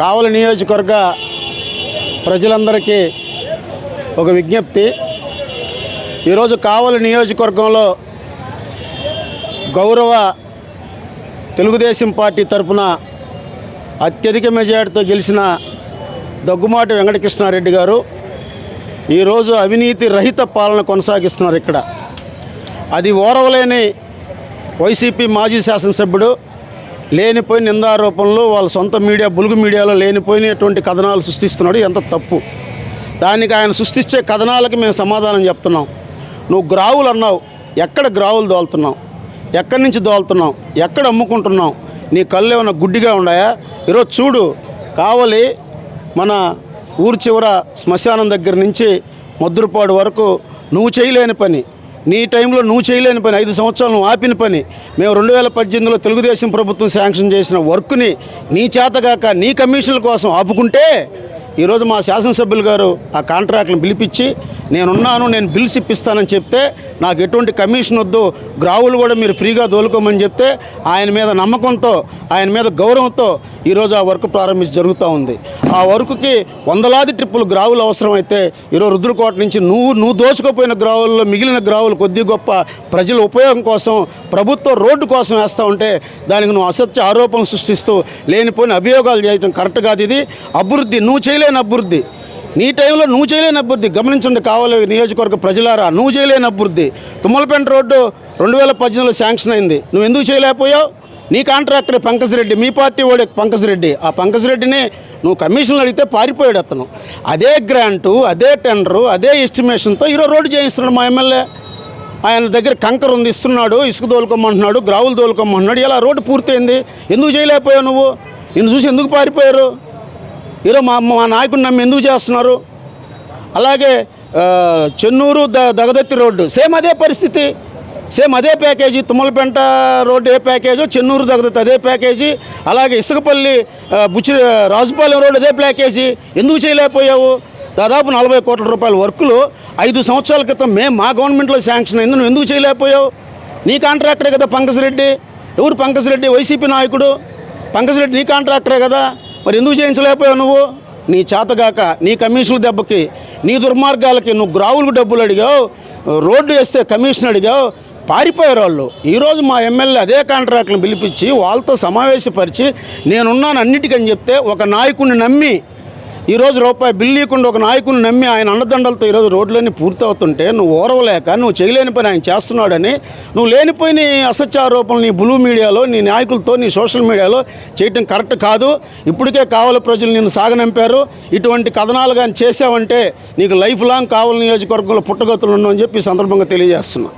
కావలి నియోజకవర్గ ప్రజలందరికీ ఒక విజ్ఞప్తి. ఈరోజు కావలి నియోజకవర్గంలో గౌరవ తెలుగుదేశం పార్టీ తరఫున అత్యధిక మెజార్టీతో గెలిచిన దగ్గుమాటి వెంకటకృష్ణారెడ్డి గారు ఈరోజు అవినీతి రహిత పాలన కొనసాగిస్తున్నారు. ఇక్కడ అది ఓరవలేని వైసీపీ మాజీ శాసనసభ్యుడు లేనిపోయిన నిందారోపణలు వాళ్ళ సొంత మీడియా బులుగు మీడియాలో లేనిపోయినటువంటి కథనాలు సృష్టిస్తున్నాడు. ఎంత తప్పు. దానికి ఆయన సృష్టించే కథనాలకి మేము సమాధానం చెప్తున్నాం. నువ్వు గ్రావులు అన్నావు, ఎక్కడ గ్రావులు దోలుతున్నావు, ఎక్కడి నుంచి దోలుతున్నావు, ఎక్కడ అమ్ముకుంటున్నావు, నీ కళ్ళు ఏమైనా గుడ్డిగా ఉన్నాయా? ఈరోజు చూడు, కావలి మన ఊరు చివర శ్మశానం దగ్గర నుంచి మద్దురుపాడు వరకు నువ్వు చేయలేని పని, నీ టైంలో నువ్వు చేయలేని పని, 5 సంవత్సరాలు నువ్వు ఆపిన పని, మేము 2018లో తెలుగుదేశం ప్రభుత్వం శాంక్షన్ చేసిన వర్క్ని నీ చేతగాక నీ కమిషన్ల కోసం ఆపుకుంటే ఈరోజు మా శాసనసభ్యులు గారు ఆ కాంట్రాక్ట్లను పిలిపించి నేనున్నాను, నేను బిల్స్ ఇప్పిస్తానని చెప్తే నాకు ఎటువంటి కమిషన్ వద్దు, గ్రావులు కూడా మీరు ఫ్రీగా దోలుకోమని చెప్తే ఆయన మీద నమ్మకంతో, ఆయన మీద గౌరవంతో ఈరోజు ఆ వర్క్ ప్రారంభించి జరుగుతూ ఉంది. ఆ వర్క్కి వందలాది ట్రిప్పులు గ్రావులు అవసరమైతే ఈరోజు రుద్రకోట నుంచి నువ్వు దోచుకోపోయిన గ్రావుల్లో మిగిలిన గ్రావులు కొద్ది గొప్ప ప్రజల ఉపయోగం కోసం ప్రభుత్వం రోడ్డు కోసం వేస్తూ ఉంటే దానికి నువ్వు అసత్య ఆరోపణలు సృష్టిస్తూ లేనిపోయిన అభియోగాలు చేయడం కరెక్ట్ కాదు. ఇది అభివృద్ధి, నువ్వు చేయలేని అభివృద్ధి, నీ టైంలో నువ్వు చేయలేని అభివృద్ధి. గమనించండి కావలి నియోజకవర్గ ప్రజలారా, నువ్వు చేయలేని అభివృద్ధి. తుమ్మలపేంట రోడ్డు 2018లో శాంక్షన్ అయింది, నువ్వు ఎందుకు చేయలేకపోయావు? నీ కాంట్రాక్టర్ పంకజ్ రెడ్డి, మీ పార్టీ వాడే పంకజ్ రెడ్డి. ఆ పంకజ్ రెడ్డిని నువ్వు కమిషన్లు అడిగితే పారిపోయాడు అతను. అదే గ్రాంటు, అదే టెండరు, అదే ఎస్టిమేషన్తో ఈరోజు రోడ్డు చేయిస్తున్నాడు మా ఎమ్మెల్యే. ఆయన దగ్గర కంకర ఉంది, ఇస్తున్నాడు, ఇసుక దోలుకోమంటున్నాడు, గ్రావులు దోలుకోమంటున్నాడు. ఇలా రోడ్డు పూర్తయింది, ఎందుకు చేయలేకపోయావు నువ్వు? నిన్ను చూసి ఎందుకు పారిపోయారు? ఈరోజు మా నాయకుడిని నమ్మి ఎందుకు చేస్తున్నారు? అలాగే చెన్నూరు దగదత్తి రోడ్డు సేమ్ అదే పరిస్థితి, సేమ్ అదే ప్యాకేజీ. తుమ్మలపేంట రోడ్డు ఏ ప్యాకేజో, చెన్నూరు దగదత్తి అదే ప్యాకేజీ. అలాగే ఇసుకపల్లి రాజుపాలెం రోడ్డు అదే ప్యాకేజీ. ఎందుకు చేయలేకపోయావు? దాదాపు 40 కోట్ల రూపాయల వర్కులు 5 సంవత్సరాల క్రితం మా గవర్నమెంట్లో శాంక్షన్ అయింది, నువ్వు ఎందుకు చేయలేకపోయావు? నీ కాంట్రాక్టరే కదా పంకజ్ రెడ్డి. ఎవరు పంకజ్ రెడ్డి? వైసీపీ నాయకుడు పంకజ్ రెడ్డి, నీ కాంట్రాక్టరే కదా. మరి ఎందుకు చేయించలేకపోయావు నువ్వు? నీ చేతగాక, నీ కమిషన్ల దెబ్బకి, నీ దుర్మార్గాలకి నువ్వు గ్రావులకు డబ్బులు అడిగావు, రోడ్డు వేస్తే కమిషన్ అడిగావు, పారిపోయారు వాళ్ళు. ఈరోజు మా ఎమ్మెల్యే అదే కాంట్రాక్ట్లను పిలిపించి వాళ్ళతో సమావేశపరిచి నేనున్నాను అన్నిటికని చెప్తే ఒక నాయకుడిని నమ్మి ఈరోజు రూపాయి బిల్లు ఇవ్వకుండా ఒక నాయకుడిని నమ్మి ఆయన అండదండలతో ఈరోజు రోడ్లన్నీ పూర్తవుతుంటే నువ్వు ఓరవలేక నువ్వు చేయలేని పని ఆయన చేస్తున్నాడని నువ్వు లేనిపోయిన అసత్య ఆరోపణలు నీ బ్లూ మీడియాలో, నీ నాయకులతో, నీ సోషల్ మీడియాలో చేయటం కరెక్ట్ కాదు. ఇప్పటికే కావలి ప్రజలు నిన్ను సాగనంపారు. ఇటువంటి కథనాలు కానీ చేసావంటే నీకు లైఫ్ లాంగ్ కావలి నియోజకవర్గంలో పుట్టగతులు ఉన్నావు అని చెప్పి ఈ సందర్భంగా తెలియజేస్తున్నా.